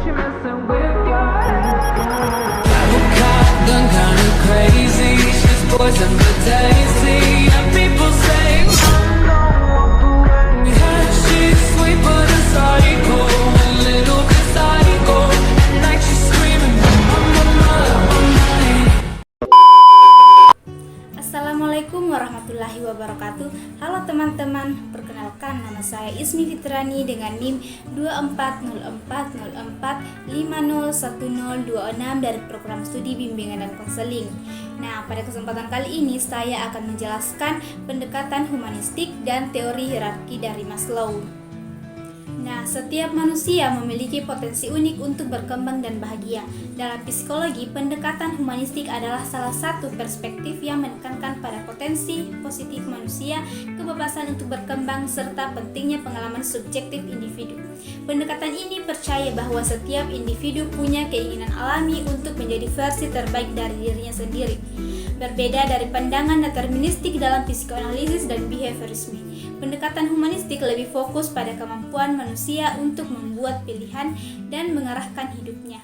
you messing with your head. Done kinda crazy. She's poison but tasty. And people say, yeah, she's sweet but a psycho. A little bit psycho. At night she's screaming, mama. Assalamualaikum warahmatullahi wabarakatuh. Halo teman-teman, perkenalkan nama saya Ismi Fitrani dengan NIM 240404501026 dari program studi bimbingan dan konseling. Nah, pada kesempatan kali ini saya akan menjelaskan pendekatan humanistik dan teori hierarki dari Maslow. Nah, setiap manusia memiliki potensi unik untuk berkembang dan bahagia. Dalam psikologi, pendekatan humanistik adalah salah satu perspektif yang menekankan pada potensi positif manusia, kebebasan untuk berkembang, serta pentingnya pengalaman subjektif individu. Pendekatan ini percaya bahwa setiap individu punya keinginan alami untuk menjadi versi terbaik dari dirinya sendiri. Berbeda dari pandangan deterministik dalam psikoanalisis dan behaviorisme, pendekatan humanistik lebih fokus pada kemampuan manusia untuk membuat pilihan dan mengarahkan hidupnya.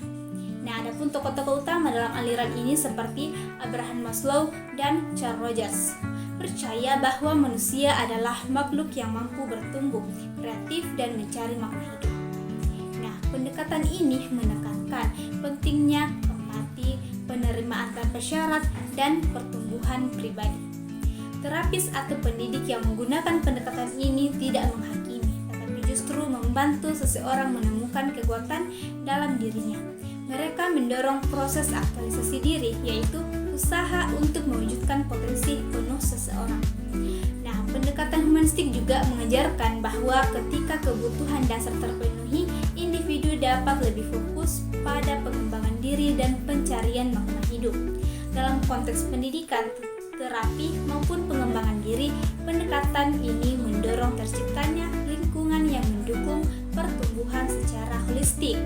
Nah, adapun tokoh-tokoh utama dalam aliran ini seperti Abraham Maslow dan Carl Rogers percaya bahwa manusia adalah makhluk yang mampu bertumbuh, kreatif, dan mencari makna hidup. Nah, pendekatan ini menekankan pentingnya empati, penerimaan tanpa syarat, dan pertumbuhan pribadi. Terapis atau pendidik yang menggunakan pendekatan ini tidak menghakimi, tetapi justru membantu seseorang menemukan kekuatan dalam dirinya. Mereka mendorong proses aktualisasi diri, yaitu usaha untuk mewujudkan potensi penuh seseorang. Nah, pendekatan humanistik juga mengajarkan bahwa ketika kebutuhan dasar terpenuhi, individu dapat lebih fokus pada pengembangan diri dan pencarian makna hidup. Dalam konteks pendidikan, terapi maupun pengembangan diri, pendekatan ini mendorong terciptanya lingkungan yang mendukung pertumbuhan secara holistik.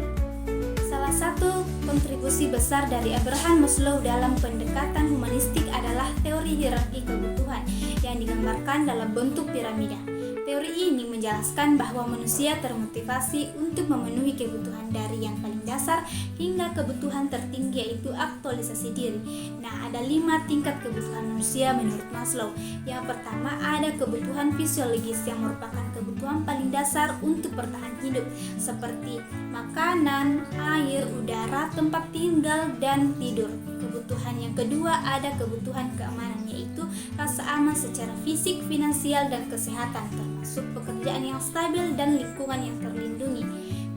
Salah satu kontribusi besar dari Abraham Maslow dalam pendekatan humanistik adalah teori hierarki kebutuhan yang digambarkan dalam bentuk piramida. Teori ini menjelaskan bahwa manusia termotivasi untuk memenuhi kebutuhan dari yang paling dasar hingga kebutuhan tertinggi, yaitu aktualisasi diri. Nah, ada 5 tingkat kebutuhan manusia menurut Maslow. Yang pertama, ada kebutuhan fisiologis yang merupakan kebutuhan paling dasar untuk bertahan hidup, seperti makanan, air, udara, tempat tinggal, dan tidur. Kebutuhan yang kedua ada kebutuhan keamanan, yaitu rasa aman secara fisik, finansial, dan kesehatan, termasuk pekerjaan yang stabil dan lingkungan yang terlindungi.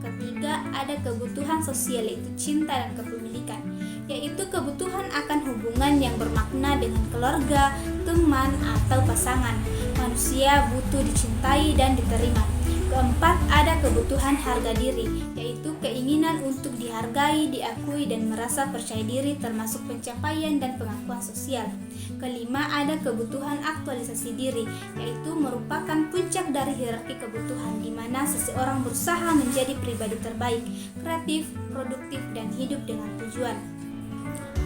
Ketiga, ada kebutuhan sosial, yaitu cinta dan kepemilikan, yaitu kebutuhan akan hubungan yang bermakna dengan keluarga, teman, atau pasangan. Manusia butuh dicintai dan diterima. Keempat, ada kebutuhan harga diri, yaitu keinginan untuk dihargai, diakui, dan merasa percaya diri, termasuk pencapaian dan pengakuan sosial. Kelima, ada kebutuhan aktualisasi diri, yaitu merupakan puncak dari hierarki kebutuhan, di mana seseorang berusaha menjadi pribadi terbaik, kreatif, produktif, dan hidup dengan tujuan.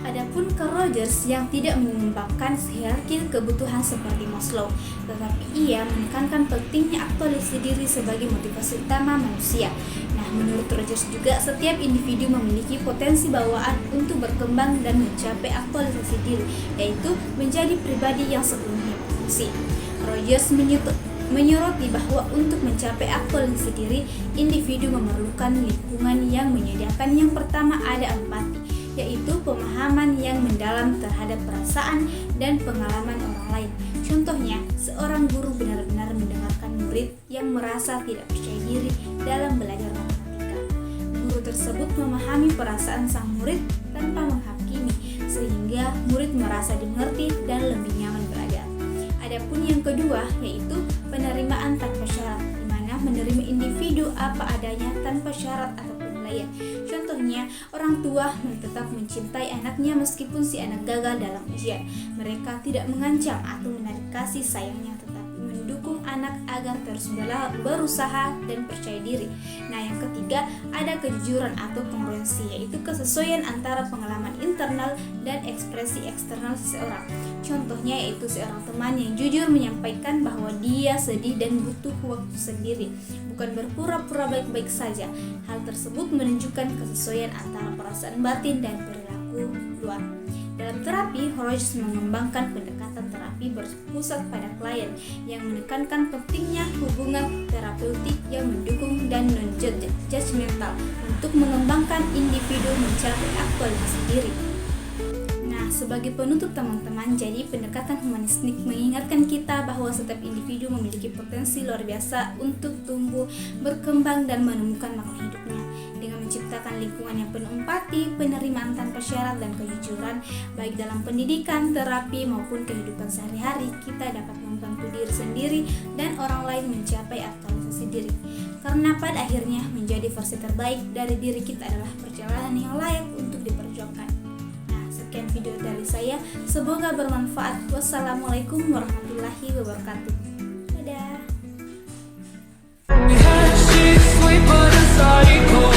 Adapun Carl Rogers yang tidak menyumbangkan hierarki kebutuhan seperti Maslow, tetapi ia menekankan pentingnya aktualisasi diri sebagai motivasi utama manusia. Nah, menurut Rogers juga setiap individu memiliki potensi bawaan untuk berkembang dan mencapai aktualisasi diri, yaitu menjadi pribadi yang sepenuhnya berfungsi. Rogers menyoroti bahwa untuk mencapai aktualisasi diri, individu memerlukan lingkungan yang menyediakan. Yang pertama ada empati, yaitu pemahaman yang mendalam terhadap perasaan dan pengalaman orang lain. Contohnya, seorang guru benar-benar mendengarkan murid yang merasa tidak percaya diri dalam belajar matematika. Guru tersebut memahami perasaan sang murid tanpa menghakimi, sehingga murid merasa dimengerti dan lebih nyaman belajar. Adapun yang kedua, yaitu penerimaan tanpa syarat, di mana menerima individu apa adanya tanpa syarat atau penilaian. Contohnya, orang tua tetap mencintai anaknya meskipun si anak gagal dalam ujian. Mereka tidak mengancam atau menarik kasih sayangnya, tetapi mendukung mendukung anak agar terus berusaha dan percaya diri. Nah, yang ketiga ada kejujuran atau kongruensi, yaitu kesesuaian antara pengalaman internal dan ekspresi eksternal seseorang. Contohnya yaitu seorang teman yang jujur menyampaikan bahwa dia sedih dan butuh waktu sendiri, bukan berpura-pura baik-baik saja. Hal tersebut menunjukkan kesesuaian antara perasaan batin dan perilaku luar. Dalam terapi, Rogers mengembangkan pendekatan terapi berpusat pada klien yang menekankan pentingnya hubungan terapeutik yang mendukung dan non-judgmental untuk mengembangkan individu mencapai aktualitas diri. Nah, sebagai penutup teman-teman, jadi pendekatan humanistik mengingatkan kita bahwa setiap individu memiliki potensi luar biasa untuk tumbuh, berkembang, dan menemukan makna hidupnya. Dengan menciptakan lingkungan yang penuh empati, penerimaan tanpa syarat, dan kejujuran, baik dalam pendidikan, terapi, maupun kehidupan sehari-hari, kita dapat membantu diri sendiri dan orang lain mencapai aktualisasi diri. Karena pada akhirnya menjadi versi terbaik dari diri kita adalah perjalanan yang layak untuk diperjuangkan. Nah, sekian video dari saya, semoga bermanfaat. Wassalamualaikum warahmatullahi wabarakatuh. Dadah. She's sweet but a psycho.